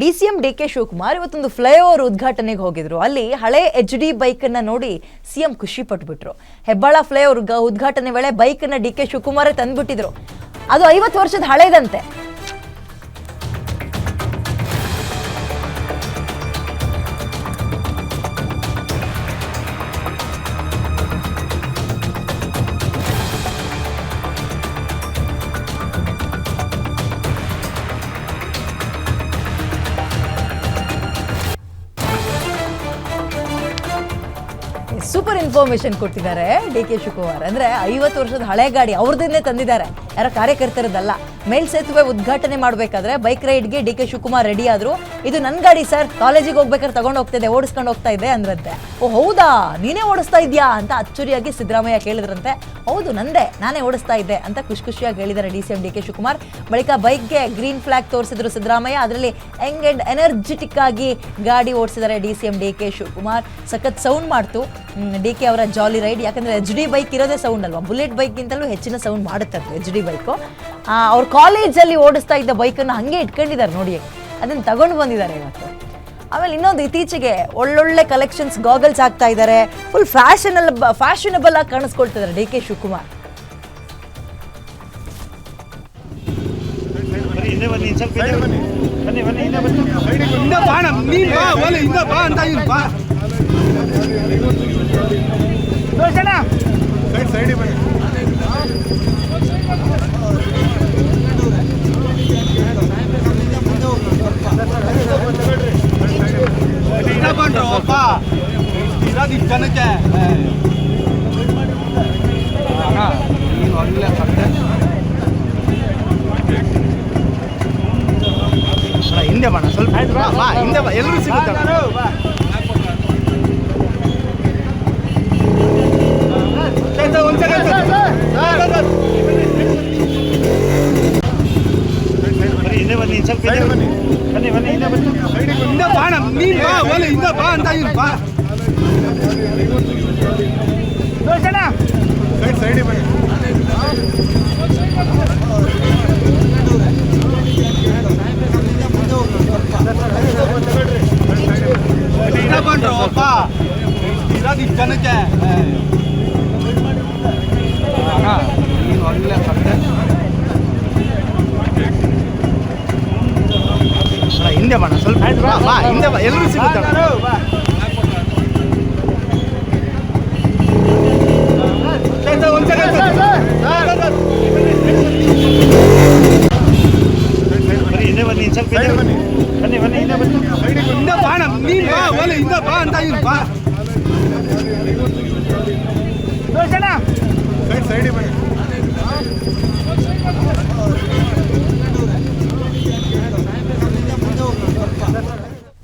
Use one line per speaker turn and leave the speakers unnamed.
DCM DK Shivakumar ಇವತ್ತೊಂದು flyover ಉದ್ಘಾಟನೆಗೆ ಹೋಗಿದ್ರು. ಅಲ್ಲಿ ಹಳೆ HD ಬೈಕ್ ಅನ್ನ ನೋಡಿ ಸಿಎಂ ಖುಷಿ ಪಟ್ಬಿಟ್ರು. ಹೆಬ್ಬಾಳ ಫ್ಲೈಓವರ್ ಉದ್ಘಾಟನೆ ವೇಳೆ ಬೈಕ್ ಅನ್ನ ಡಿಕೆ ಶಿವಕುಮಾರ್ ತಂದ್ಬಿಟ್ಟಿದ್ರು. ಅದು 50 ವರ್ಷದ ಹಳೇದಂತೆ. ಸೂಪರ್ ಇನ್ಫಾರ್ಮೇಶನ್ ಕೊಟ್ಟಿದ್ದಾರೆ ಡಿಕೆ ಶಿವಕುಮಾರ್. ಅಂದ್ರೆ 50 ವರ್ಷದ ಹಳೆ ಗಾಡಿ ಅವ್ರದನ್ನೇ ತಂದಿದ್ದಾರೆ, ಯಾರೋ ಕಾರ್ಯಕರ್ತರದಲ್ಲ. ಮೇಲ್ಸೇತುವೆ ಉದ್ಘಾಟನೆ ಮಾಡಬೇಕಾದ್ರೆ ಬೈಕ್ ರೈಡ್ಗೆ ಡಿಕೆ ಶಿವಕುಮಾರ್ ರೆಡಿ ಆದ್ರು. ಇದು ನನ್ನ ಗಾಡಿ ಸರ್, ಕಾಲೇಜಿಗೆ ಹೋಗ್ಬೇಕಾದ್ರೆ ತಗೊಂಡು ಹೋಗ್ತಿದ್ದೆ, ಓಡಿಸ್ಕೊಂಡು ಹೋಗ್ತಾ ಇದ್ದೆ ಅಂದ್ರಂತೆ. ಓ ಹೌದಾ, ನೀನೇ ಓಡಿಸ್ತಾ ಇದ್ಯಾ ಅಂತ ಅಚ್ಚರಿಯಾಗಿ ಸಿದ್ದರಾಮಯ್ಯ ಕೇಳಿದ್ರಂತೆ. ಹೌದು ನಂದೇ, ನಾನೇ ಓಡಿಸ್ತಾ ಇದ್ದೆ ಅಂತ ಖುಷಿಯಾಗಿ ಹೇಳಿದ್ದಾರೆ ಡಿಸಿಎಂ ಡಿಕೆ ಶಿವಕುಮಾರ್. ಬಳಿಕ ಬೈಕ್ಗೆ ಗ್ರೀನ್ ಫ್ಲಾಗ್ ತೋರಿಸಿದ್ರು ಸಿದ್ದರಾಮಯ್ಯ. ಅದರಲ್ಲಿ ಯಂಗ್ ಅಂಡ್ ಎನರ್ಜೆಟಿಕ್ ಆಗಿ ಗಾಡಿ ಓಡಿಸಿದ್ದಾರೆ ಡಿಸಿಎಂ ಡಿಕೆ ಶಿವಕುಮಾರ್. ಸಖತ್ ಸೌಂಡ್ ಮಾಡ್ತು ಡಿಕೆ ಅವರ ಜಾಲಿ ರೈಡ್. ಯಾಕಂದ್ರೆ HD ಬೈಕ್ ಇರೋದೇ ಸೌಂಡ್ ಅಲ್ವಾ, ಬುಲೆಟ್ ಬೈಕ್ಗಿಂತಲೂ ಹೆಚ್ಚಿನ ಸೌಂಡ್ ಮಾಡುತ್ತೆ HD ಬೈಕು. ಅವ್ರ ಕಾಲೇಜಲ್ಲಿ ಓಡಿಸ್ತಾ ಇದ್ದ ಬೈಕನ್ನು ಹಾಗೆ ಇಟ್ಕೊಂಡಿದ್ದಾರೆ ನೋಡಿ, ಅದನ್ನು ತಗೊಂಡು ಬಂದಿದ್ದಾರೆ ಇವತ್ತು. ಆಮೇಲೆ ಇನ್ನೊಂದು, ಇತ್ತೀಚೆಗೆ ಒಳ್ಳೊಳ್ಳೆ ಕಲೆಕ್ಷನ್ಸ್ ಗಾಗಲ್ಸ್ ಹಾಕ್ತಾ ಇದ್ದಾರೆ. ಫುಲ್ ಫ್ಯಾಷನಬಲ್ ಆಗಿ ಕಾಣಿಸ್ಕೊಳ್ತಿದ್ದಾರೆ ಡಿಕೆ ಶಿವಕುಮಾರ್.
ಹಿಂದೆ ಬಣ್ಣ ಸ್ವಲ್ಪ ಹಿಂದೆ ಬಾ, ಎಲ್ಲರೂ ಸಿಗುತ್ತಾರೆ. ಹಿಂದೆ ಬನ್ನಿ, ಸ್ವಲ್ಪ ಬನ್ನಿ ಬನ್ನಿ, ಹಿಂದೆ ಬನ್ನಿ, ಹಿಂದೆ ಬಾ, ನೀನು ಬಾ, ಒಲೆ ಹಿಂದೆ ಬಾ ಅಂತ ಇರು ಬಾ. ಸೈಡ್ ಬನ್ನಿ. ಬಂದ್ರಪ್ಪ ಇರೋದು ಇಷ್ಟು ಜನಕ್ಕೆ ನೀನು ಒಳ್ಳೆ ಹಿಂದೆ ಬಣ್ಣ ಸ್ವಲ್ಪ ಹಿಂದೆ ಬಾ, ಎಲ್ಲರೂ ಸಿಗುತ್ತಾರೆ. ಹಿಂದೆ ಬನ್ನಿ, ಸ್ವಲ್ಪ ಬನ್ನಿ ಬನ್ನಿ, ಹಿಂದೆ ಬನ್ನಿ, ಹಿಂದೆ ಬಾ, ನೀನು ಬಾ, ಒಲೆ ಹಿಂದೆ ಬಾ ಅಂತ ಇರು ಬಾ. ಸೈಡ್ ಬನ್ನಿ.